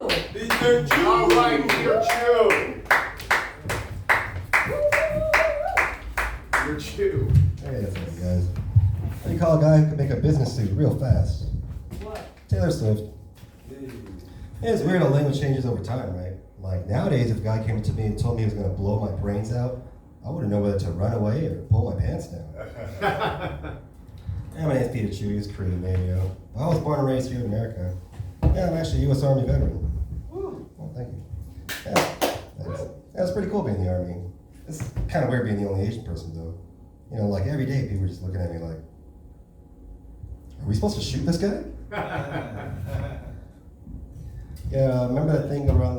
Peter Chu. All right, Peter Chu. Peter Chu. Hey, that's right, guys. What do you call a guy who can make a business suit real fast? What? Taylor Swift. Yeah, it's weird how language changes over time, right? Like nowadays, if a guy came to me and told me he was going to blow my brains out, I wouldn't know whether to run away or pull my pants down. Yeah, my name's Peter Chu, he's Korean, man, you know. I was born and raised here in America. Yeah, I'm actually a U.S. Army veteran. Woo. Well, thank you. Yeah, thanks. Yeah, it's pretty cool being in the Army. It's kind of weird being the only Asian person, though. You know, like every day people are just looking at me like, are we supposed to shoot this guy? Yeah, remember that thing going on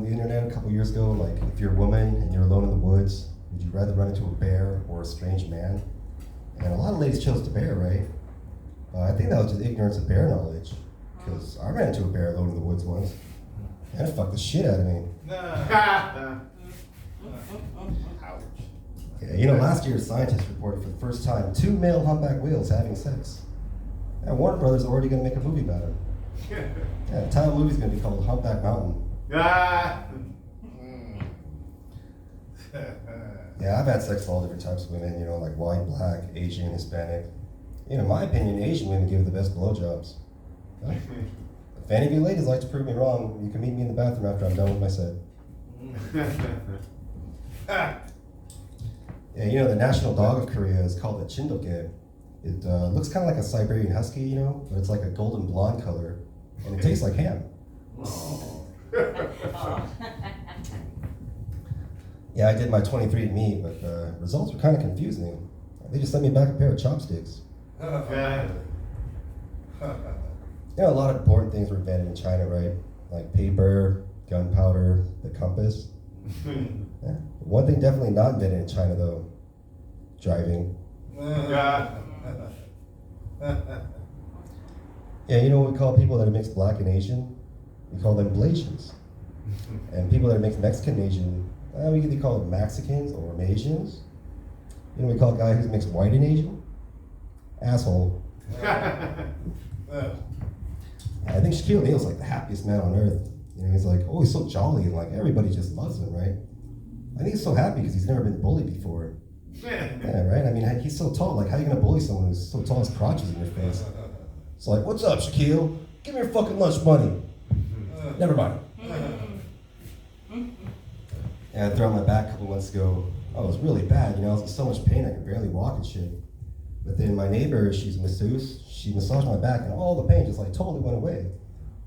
the internet a couple years ago? Like, if you're a woman and you're alone in the woods, would you rather run into a bear or a strange man? And a lot of ladies chose the bear, right? I think that was just ignorance of bear knowledge. Because I ran into a bear alone in the woods once. And it fucked the shit out of me. Yeah, you know, last year scientists reported for the first time 2 male humpback whales having sex. And Warner Brothers are already going to make a movie about it. Yeah, the title of the movie's going to be called Humpback Mountain. Yeah, I've had sex with all different types of women, you know, like white, black, Asian, Hispanic. You know, in my opinion, Asian women give the best blowjobs. If any of you ladies like to prove me wrong, you can meet me in the bathroom after I'm done with my set. Yeah, you know, the national dog of Korea is called the Chindoke. It looks kind of like a Siberian Husky, you know, but it's like a golden blonde color, and it tastes like ham. Yeah, I did my 23andMe, but the results were kind of confusing. They just sent me back a pair of chopsticks. You know, a lot of important things were invented in China, right? Like paper, gunpowder, the compass. Yeah. One thing definitely not invented in China, though, driving. Yeah, you know what we call people that are mixed black and Asian? We call them Blasians. And people that are mixed Mexican and Asian, we either call them Mexicans or Asians. You know what we call a guy who's mixed white and Asian? Asshole. I think Shaquille O'Neal's like the happiest man on earth. You know, he's like, oh, he's so jolly, and like everybody just loves him, right? I think he's so happy because he's never been bullied before. Yeah, right? I mean, he's so tall. Like, how are you gonna bully someone who's so tall his crotch is in your face? It's like, what's up, Shaquille? Give me your fucking lunch money. Never mind. Yeah, I threw out my back a couple months ago. Oh, it was really bad. You know, I was in so much pain I could barely walk and shit. But then my neighbor, she's a masseuse. She massaged my back, and all the pain just like totally went away.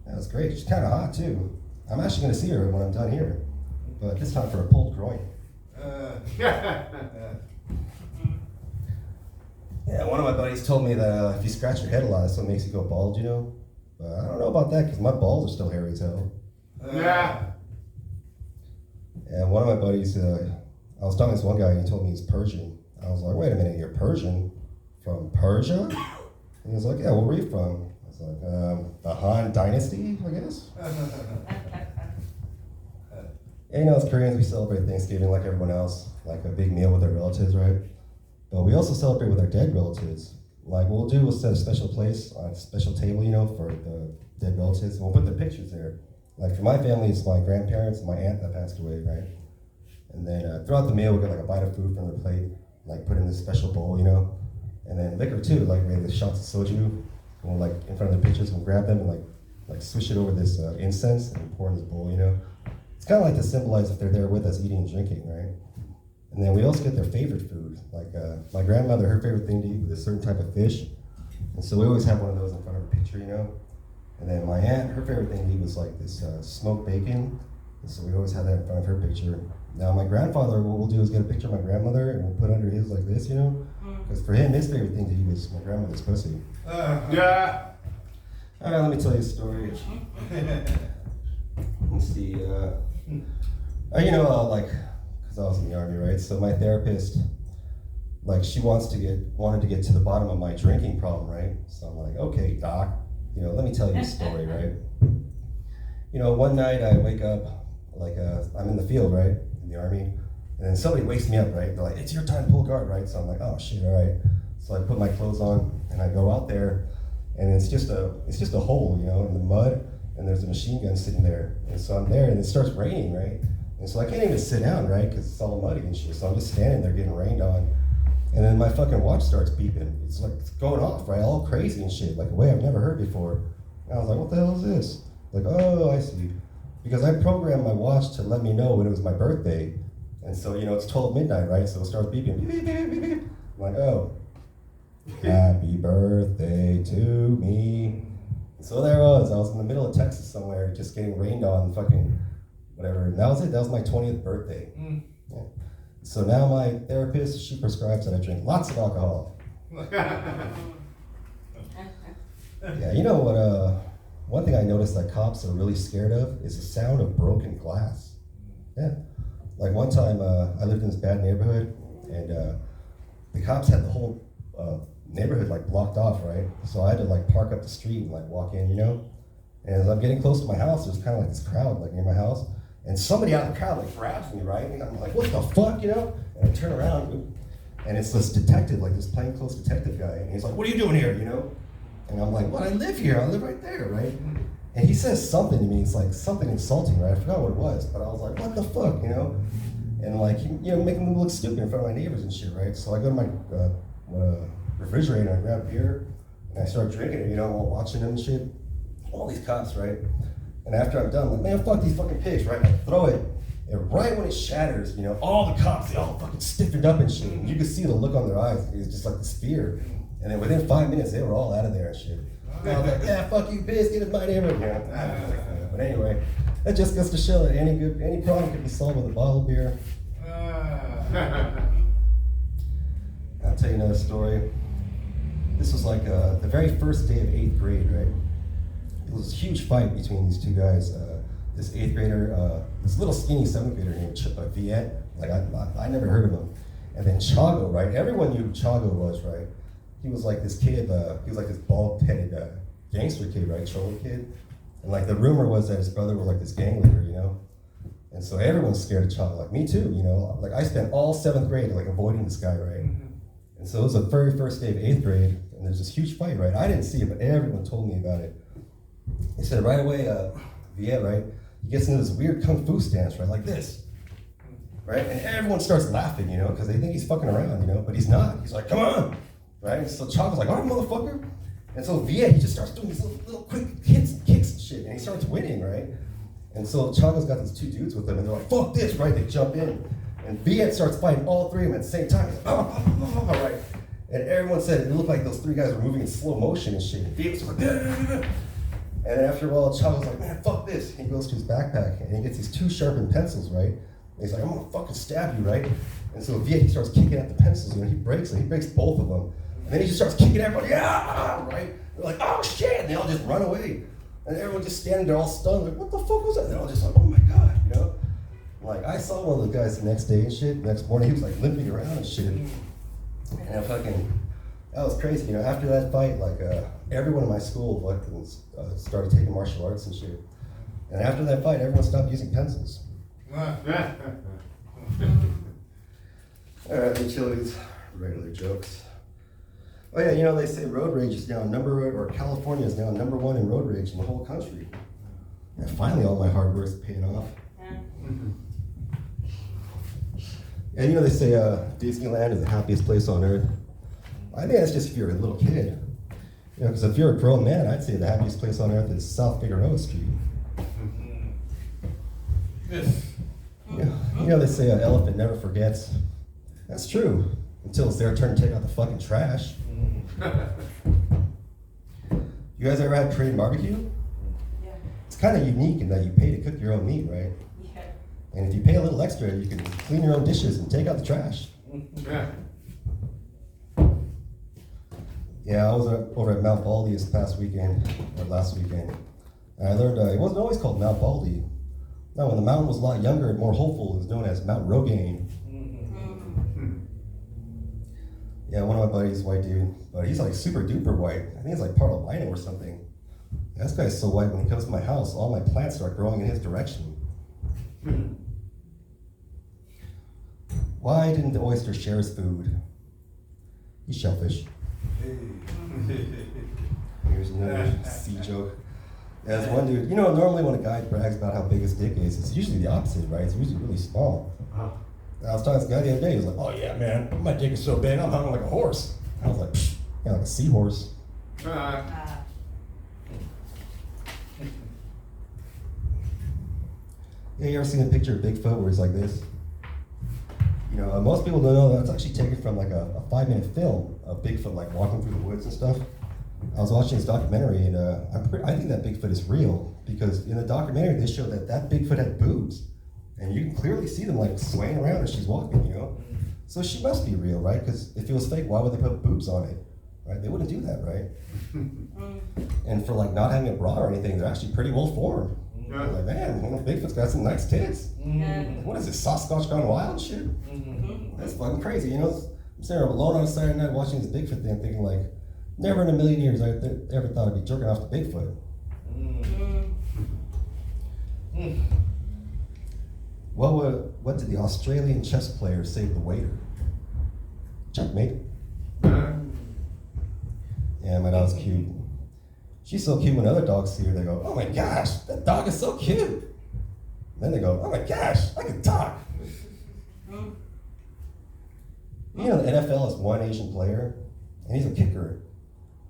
That was great. She's kind of hot too. I'm actually gonna see her when I'm done here, but this time for a pulled groin. Yeah, one of my buddies told me that if you scratch your head a lot, that's what makes you go bald, you know? But I don't know about that because my balls are still hairy as hell. And one of my buddies, I was talking to this one guy and he told me he's Persian. I was like, wait a minute, you're Persian? From Persia? And he was like, yeah, where were you from? I was like, the Han Dynasty, I guess? And you know, as Koreans, we celebrate Thanksgiving like everyone else, like a big meal with our relatives, right? But we also celebrate with our dead relatives. Like what we'll do, we'll set a special place, a special table, you know, for the dead relatives, and we'll put their pictures there. Like for my family, it's my grandparents and my aunt that passed away, right? And then throughout the meal, we'll get like a bite of food from their plate, like put in this special bowl, you know? And then liquor too, like we have the shots of soju, and we'll like in front of the pictures, we'll grab them and like swish it over this incense and pour in this bowl, you know? It's kind of like to symbolize if they're there with us eating and drinking, right? And then we also get their favorite food. Like my grandmother, her favorite thing to eat was a certain type of fish. And so we always have one of those in front of her picture, you know? And then my aunt, her favorite thing to eat was like this smoked bacon. And so we always have that in front of her picture. Now my grandfather, what we'll do is get a picture of my grandmother and we'll put under his like this, you know? Because for him, his favorite thing to eat was my grandmother's pussy. All right, let me tell you a story. Let's see, you know, like, because I was in the Army, right? So my therapist, like, she wanted to get to the bottom of my drinking problem, right? So I'm like, okay, doc, you know, let me tell you a story, right? You know, one night I wake up, like, I'm in the field, right, in the Army, and then somebody wakes me up, right? They're like, it's your time to pull guard, right? So I'm like, oh shit, all right. So I put my clothes on and I go out there, and it's just a hole, you know, in the mud. and there's a machine gun sitting there. And so I'm there, and it starts raining, right? And so I can't even sit down, right? Because it's all muddy and shit. So I'm just standing there getting rained on. And then my fucking watch starts beeping. It's like it's going off, right? All crazy and shit, like a way I've never heard before. And I was like, what the hell is this? Like, oh, I see. Because I programmed my watch to let me know when it was my birthday. And so, it's 12 midnight, right? So it starts beeping. Beep, beep, beep, beep, beep. I'm like, oh, happy birthday to me. So there I was in the middle of Texas somewhere, just getting rained on, fucking whatever. And that was it. That was my 20th birthday. Yeah. So now my therapist, she prescribes that I drink lots of alcohol. Yeah, you know what? One thing I noticed that cops are really scared of is the sound of broken glass. Yeah. Like one time, I lived in this bad neighborhood, and the cops had the whole neighborhood like blocked off, right? So I had to like park up the street and like walk in, And as I'm getting close to my house, there's kind of like this crowd like near my house, and somebody out of the crowd like grabs me, right? And I'm like, what the fuck, And I turn around, and it's this detective, like this plainclothes detective guy, and he's like, what are you doing here, And I'm like, well, I live here. I live right there, right? And he says something to me. It's like something insulting, right? I forgot what it was, but I was like, what the fuck, And like, making me look stupid in front of my neighbors and shit, right? So I go to my refrigerator and I grab beer and I start drinking it, while watching them and shit. All these cops, right? And after I'm done, I'm like, man, fuck these fucking pigs, right? I throw it, and right when it shatters, all the cops, they all fucking stiffened up and shit. And you could see the look on their eyes. It was just like this fear. And then within 5 minutes, they were all out of there and shit. And I was like, yeah, fuck you, bitch, get in my neighborhood. But anyway, that just goes to show that any problem can be solved with a bottle of beer. I'll tell you another story. This was like the very first day of 8th grade, right? It was a huge fight between these two guys. This 8th grader, this little skinny 7th grader named Viet. Like I never heard of him. And then Chago, right? Everyone knew who Chago was, right? He was like this kid, he was like this bald-headed gangster kid, right? Troll kid. And like the rumor was that his brother was like this gang leader, And so everyone's scared of Chago, like me too, Like I spent all 7th grade like avoiding this guy, right? And so it was the very first day of 8th grade, and there's this huge fight, right? I didn't see it, but everyone told me about it. He said right away, Viet, right? He gets into this weird kung fu stance, right? Like this. Right? And everyone starts laughing, because they think he's fucking around, but he's not. He's like, come on. Right? And so Chago's like, all right, motherfucker. And so Viet, he just starts doing these little quick hits and kicks and shit, and he starts winning, right? And so Chago's got these two dudes with him, and they're like, fuck this, right? They jump in. And Viet starts fighting all three of them at the same time. He's like, right? And everyone said it looked like those three guys were moving in slow motion and shit. And Viet was like, and then after a while, Chago's like, man, fuck this. And he goes to his backpack, and he gets these two sharpened pencils, right? And he's like, I'm gonna fucking stab you, right? And so Viet, he starts kicking at the pencils, he breaks them. He breaks both of them. And then he just starts kicking everybody, right? They're like, oh shit, and they all just run away. And everyone just standing there all stunned, like, what the fuck was that? And they're all just like, oh my God, Like, I saw one of the guys the next day and shit, next morning, he was like limping around and shit. And that was crazy, After that fight, like, everyone in my school started taking martial arts and shit. And after that fight, everyone stopped using pencils. All right, the chilies, regular jokes. Oh yeah, they say road rage is now California is now number 1 in road rage in the whole country. Yeah, finally all my hard work's paying off. And they say Disneyland is the happiest place on earth. I think that's just if you're a little kid. Because if you're a grown man, I'd say the happiest place on earth is South Figueroa Street. Yeah, they say an elephant never forgets. That's true, until it's their turn to take out the fucking trash. You guys ever had Korean barbecue? Yeah. It's kind of unique in that you pay to cook your own meat, right? Yeah. And if you pay a little extra, you can clean your own dishes and take out the trash. Yeah, I was over at Mount Baldy this past weekend, or last weekend. And I learned it wasn't always called Mount Baldy. No, when the mountain was a lot younger and more hopeful, it was known as Mount Rogaine. Yeah, one of my buddies, white dude, but he's like super duper white. I think he's like part albino or something. This guy's so white, when he comes to my house, all my plants start growing in his direction. Why didn't the oyster share his food? He's shellfish. Here's another sea joke. As one dude, normally when a guy brags about how big his dick is, it's usually the opposite, right? It's usually really small. Uh-huh. I was talking to this guy the other day, he was like, oh yeah, man, my dick is so big, I'm hung like a horse. I was like, pfft, yeah, like a seahorse. Yeah, you ever seen a picture of Bigfoot where he's like this? Most people don't know that's actually taken from like a 5-minute film of Bigfoot like walking through the woods and stuff. I was watching this documentary and I think that Bigfoot is real because in the documentary they show that Bigfoot had boobs and you can clearly see them like swaying around as she's walking, So she must be real, right? Because if it was fake, why would they put boobs on it, right? They wouldn't do that, right? And for like not having a bra or anything, they're actually pretty well formed. Yeah. Like, man, Bigfoot's got some nice tits. What is this, Sasquatch gone wild shit? That's fucking crazy, I'm sitting there alone on a Saturday night watching this Bigfoot thing, thinking like, never in a million years I ever thought I'd be jerking off to Bigfoot. What did the Australian chess player say to the waiter? Checkmate. Yeah, my dog's cute. She's so cute when other dogs see her, they go, oh my gosh, that dog is so cute. And then they go, oh my gosh, I can talk. The NFL has one Asian player, and he's a kicker.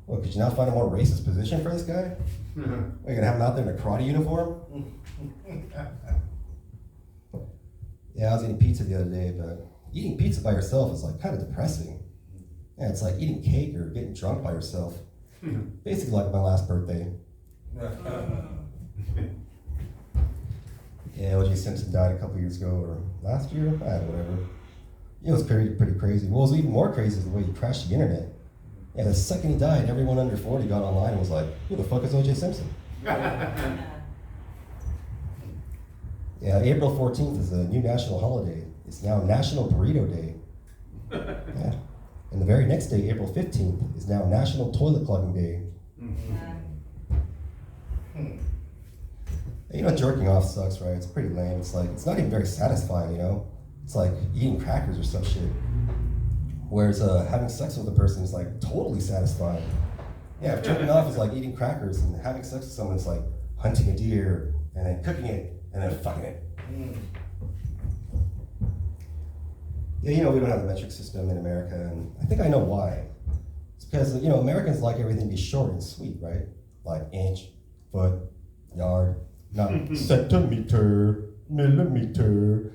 What, could you not find a more racist position for this guy? Are you gonna have him out there in a karate uniform? Yeah, I was eating pizza the other day, but eating pizza by yourself is like kind of depressing. Yeah, it's like eating cake or getting drunk by yourself. Basically like my last birthday. Yeah, O.J. Simpson died a couple years ago, or last year? Whatever. It was pretty crazy. What was even more crazy is the way he crashed the internet. Yeah, the second he died, everyone under 40 got online and was like, who the fuck is O.J. Simpson? Yeah, April 14th is a new national holiday. It's now National Burrito Day. Yeah. And the very next day, April 15th, is now National Toilet Clogging Day. Jerking off sucks, right? It's pretty lame. It's like, it's not even very satisfying, It's like eating crackers or some shit. Whereas having sex with a person is like totally satisfying. Yeah, if jerking off is like eating crackers, and having sex with someone is like hunting a deer, and then cooking it, and then fucking it. Yeah, we don't have a metric system in America, and I think I know why. It's because, Americans like everything to be short and sweet, right? Like inch, foot, yard, not centimeter, millimeter,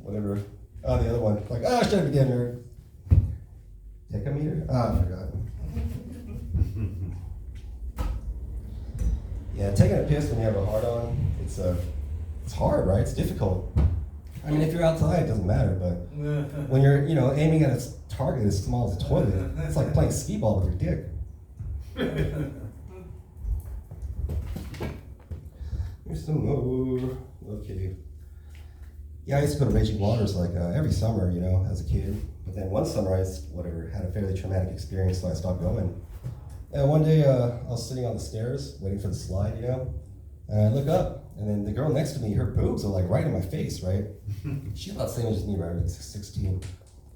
whatever. Oh, the other one, like, shut up again, nerd. Decameter? I forgot. Yeah, taking a piss when you have a hard on, it's hard, right? It's difficult. I mean, if you're outside, it doesn't matter, but when you're, aiming at a target as small as a toilet, it's like playing skee ball with your dick. Here's some more. Okay. Yeah, I used to go to Raging Waters like every summer, as a kid. But then one summer I had a fairly traumatic experience, so I stopped going. And one day I was sitting on the stairs waiting for the slide, and I look up, and then the girl next to me, her boobs are like right in my face, right? She's about the same age as me, right? Like 16.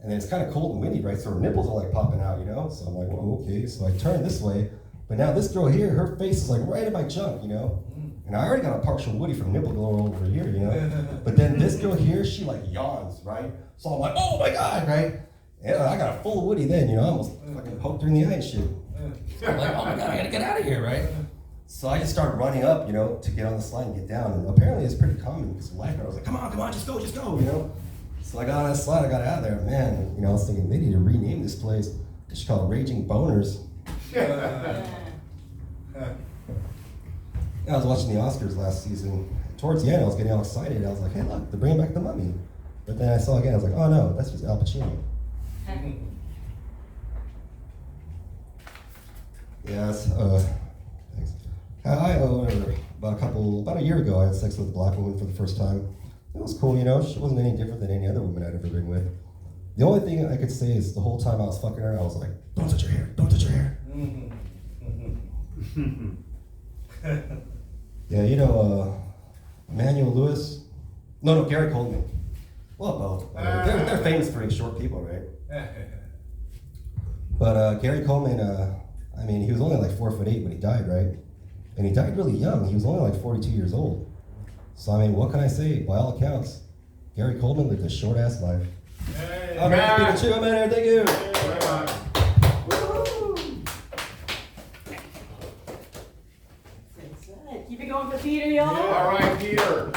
And then it's kind of cold and windy, right? So her nipples are like popping out, So I'm like, well, okay. So I turn this way, but now this girl here, her face is like right in my junk, And I already got a partial woody from nipple glow over here, But then this girl here, she like yawns, right? So I'm like, oh my God, right? And I got a full woody then, I almost fucking poked her in the eye and shit. I'm like, oh my God, I gotta get out of here, right? So I just started running up, to get on the slide and get down. And apparently it's pretty common because the lifeguard was like, come on, just go, So I got on that slide, I got out of there. Man, I was thinking they need to rename this place. They should call it Raging Boners. I was watching the Oscars last season. Towards the end, I was getting all excited. I was like, hey, look, they're bringing back the Mummy. But then I saw again, I was like, oh no, that's just Al Pacino. Yes, thanks. About a year ago, I had sex with a black woman for the first time. It was cool, She wasn't any different than any other woman I'd ever been with. The only thing I could say is the whole time I was fucking her, I was like, don't touch your hair, don't touch your hair. Yeah, Emmanuel Lewis? No, Gary Coleman. Well, both. They're famous for being short people, right? But Gary Coleman, he was only like 4'8" when he died, right? And he died really young. He was only like 42 years old. So, I mean, what can I say? By all accounts, Gary Coleman lived a short ass life. Hey, I'm Matt. Peter Chu. I'm out here. Thank you. Keep it going for Peter, y'all. All right, Peter.